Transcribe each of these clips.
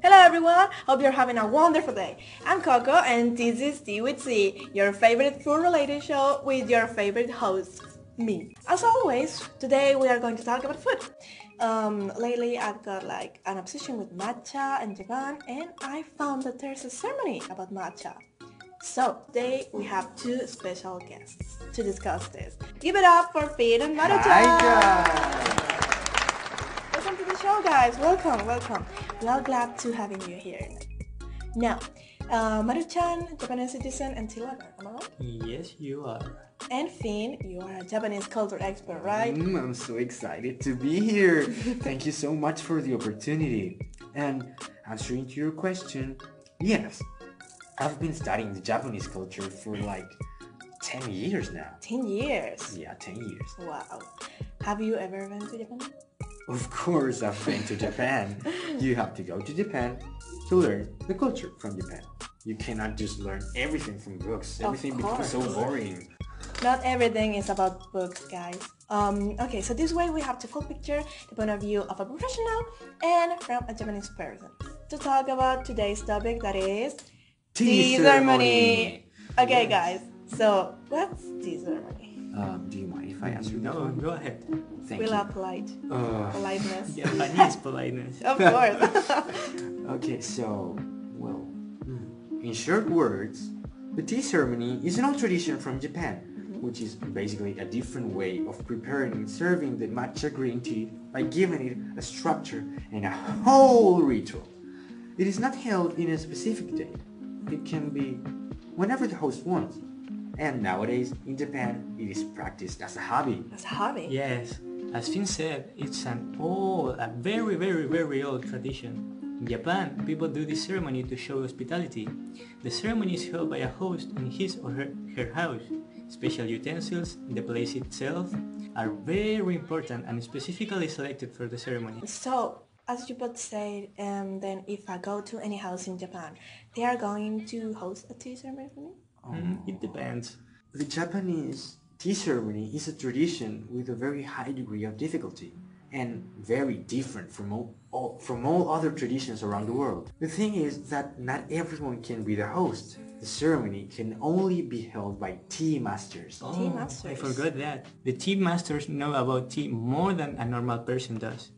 Hello everyone, hope you're having a wonderful day. I'm Coco and this is Tea with C, your favorite food-related show with your favorite host, me. As always, today we are going to talk about food. Lately I've got like an obsession with matcha in Japan and I found that there's a ceremony about matcha. So today we have two special guests to discuss this. Give it up for Finn and Maruchan! Hi guys! Welcome to the show, guys. Welcome. We are glad to having you here. Now, Maruchan, Japanese citizen and tea lover, am I right? Yes, you are. And Finn, you are a Japanese culture expert, right? I'm so excited to be here. Thank you so much for the opportunity. And answering to your question, yes, I've been studying the Japanese culture for like 10 years now. 10 years? Yeah, 10 years. Wow. Have you ever been to Japan? Of course I've been to Japan. You have to go to Japan to learn the culture from Japan. You cannot just learn everything from books. Everything becomes so boring. Not everything is about books, guys. Okay, so this way we have the full picture, the point of view of a professional and from a Japanese person to talk about today's topic, that is tea ceremony. Okay, guys, so what's tea ceremony? Do you mind if I answer that? No, go ahead. Thank We you. love politeness. Japanese politeness. Of course. Okay, so, well, in short words, the tea ceremony is an old tradition from Japan, which is basically a different way of preparing and serving the matcha green tea by giving it a structure and a whole ritual. It is not held in a specific day. It can be whenever the host wants. And nowadays, in Japan, it is practiced as a hobby. As a hobby? Yes, as Finn said, it's a very old tradition. In Japan, people do this ceremony to show hospitality. The ceremony is held by a host in his or her house. Special utensils, the place itself, are very important and specifically selected for the ceremony. So, as you both said, then if I go to any house in Japan, they are going to host a tea ceremony for me? It depends. The Japanese tea ceremony is a tradition with a very high degree of difficulty and very different from all other traditions around the world. The thing is that not everyone can be the host. The ceremony can only be held by tea masters. Tea masters? I forgot that. The tea masters know about tea more than a normal person does.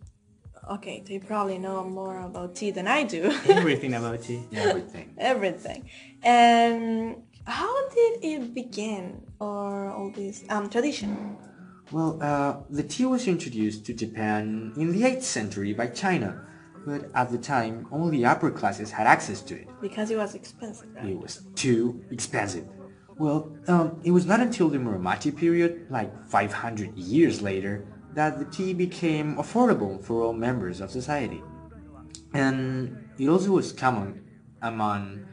Okay, they probably know more about tea than I do. Everything about tea. Everything. Everything. And how did it begin, or all this tradition? Well, the tea was introduced to Japan in the 8th century by China, but at the time only upper classes had access to it. Because it was expensive, right? It was too expensive. Well, it was not until the Muromachi period, like 500 years later, that the tea became affordable for all members of society. And it also was common among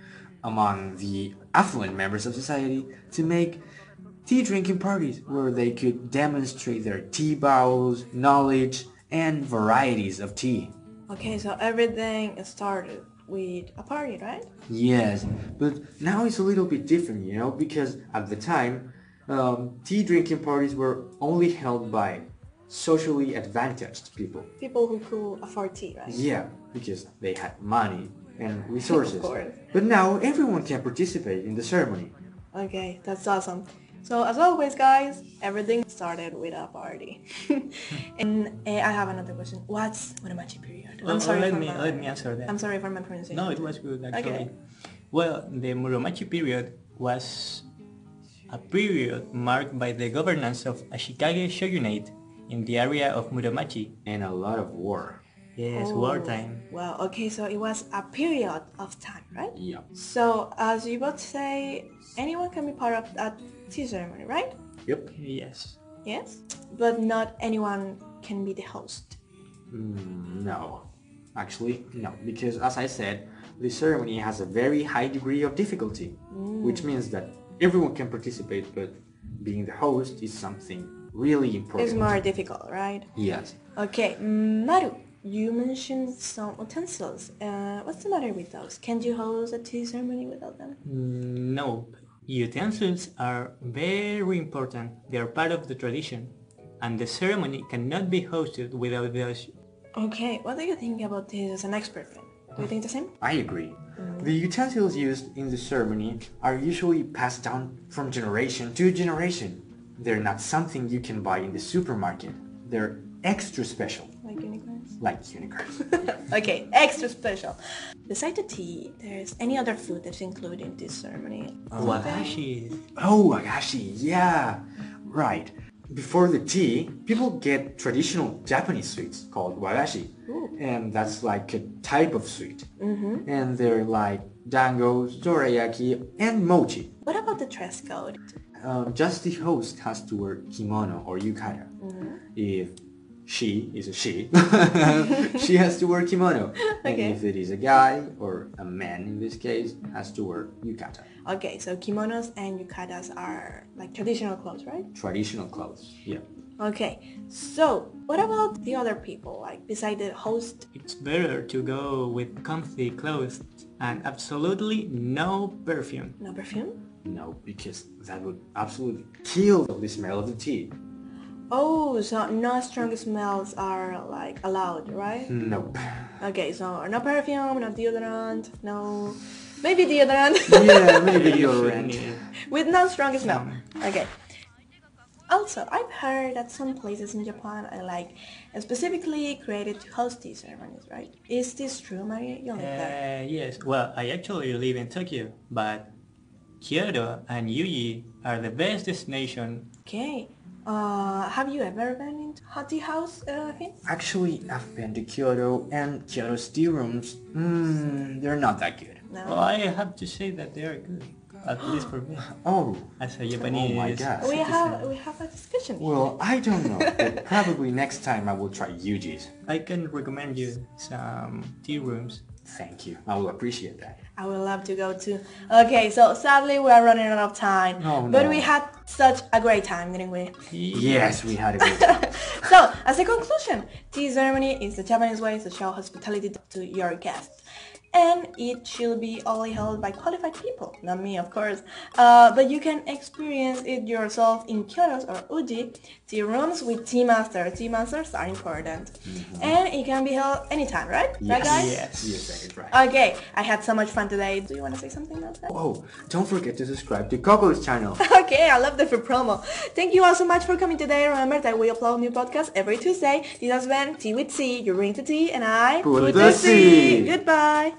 the affluent members of society to make tea drinking parties where they could demonstrate their tea bows, knowledge, and varieties of tea. Okay, so everything started with a party, right? Yes, but now it's a little bit different, because at the time, tea drinking parties were only held by socially advantaged people. People who could afford tea, right? Yeah, because they had money and resources. Of course. But now everyone can participate in the ceremony. Okay, that's awesome. So as always, guys, everything started with a party. And I have another question. What's Muromachi period? Let me answer that. I'm sorry for my pronunciation. No, it was good actually. Okay. Well, the Muromachi period was a period marked by the governance of Ashikaga shogunate in the area of Muromachi. And a lot of war. Yes, wartime. Wow, okay, so it was a period of time, right? Yeah. So, as you both say, anyone can be part of that tea ceremony, right? Yep. Yes. Yes? But not anyone can be the host. No. Actually, no. Because as I said, the ceremony has a very high degree of difficulty. Which means that everyone can participate, but being the host is something really important. It's more difficult, right? Yes. Okay, Maru, you mentioned some utensils. What's the matter with those? Can't you host a tea ceremony without them? No. Utensils are very important. They are part of the tradition. And the ceremony cannot be hosted without those Okay, what do you think about this as an expert friend? Do you think the same? I agree. The utensils used in the ceremony are usually passed down from generation to generation. They're not something you can buy in the supermarket. They're extra special, Like unicorns? like unicorns. Okay, extra special. Besides the tea, there's any other food that's included in this ceremony? Wagashi. Oh, wagashi, yeah, right. Before the tea, people get traditional Japanese sweets called wagashi. And that's like a type of sweet. And they're like dangos, dorayaki, and mochi. What about the dress code? Just the host has to wear kimono or yukata. If she is a she, she has to wear kimono. And Okay. if it is a guy, or a man in this case, has to wear yukata. Okay, so kimonos and yukatas are like traditional clothes, right? Traditional clothes, yeah. Okay, so what about the other people, like beside the host? It's better to go with comfy clothes and absolutely no perfume. No perfume? No, because that would absolutely kill the smell of the tea. Oh, so no strong smells are like allowed, right? Nope. Okay, so no perfume, no deodorant, no... Maybe deodorant. Yeah, maybe You you're shouldn't right. need- With no strong smell. Okay. Also, I've heard that some places in Japan are like specifically created to host these ceremonies, right? Is this true, Maria? You live there. Yes, well, I actually live in Tokyo, but Kyoto and Yuji are the best destination. Okay. Have you ever been into hot tea house thing? Actually, I've been to Kyoto, and Kyoto's tea rooms, they're not that good. Well, No. I have to say that they are good, at least for me, Oh, as a Japanese. oh my God. We have a discussion. Well, I don't know, but probably next time I will try Yuji's. I can recommend you some tea rooms. Thank you. I will appreciate that. I would love to go too. Okay, so sadly we are running out of time. Oh, But no. we had such a great time, didn't we? Yes, we had a good time. So, as a conclusion, tea ceremony is the Japanese way to show hospitality to your guests. And it should be only held by qualified people, not me of course. But you can experience it yourself in Kyoto's or Uji tea rooms with tea master. Tea masters are important. And it can be held anytime, right? Right guys? Yes. You said it right. Okay, I had so much fun today. Do you want to say something else? Oh, don't forget to subscribe to Coco's channel. Okay, I love the free promo. Thank you all so much for coming today. Remember that we upload new podcasts every Tuesday. This has been Tea with C. You bring the tea and I Put the C. Goodbye.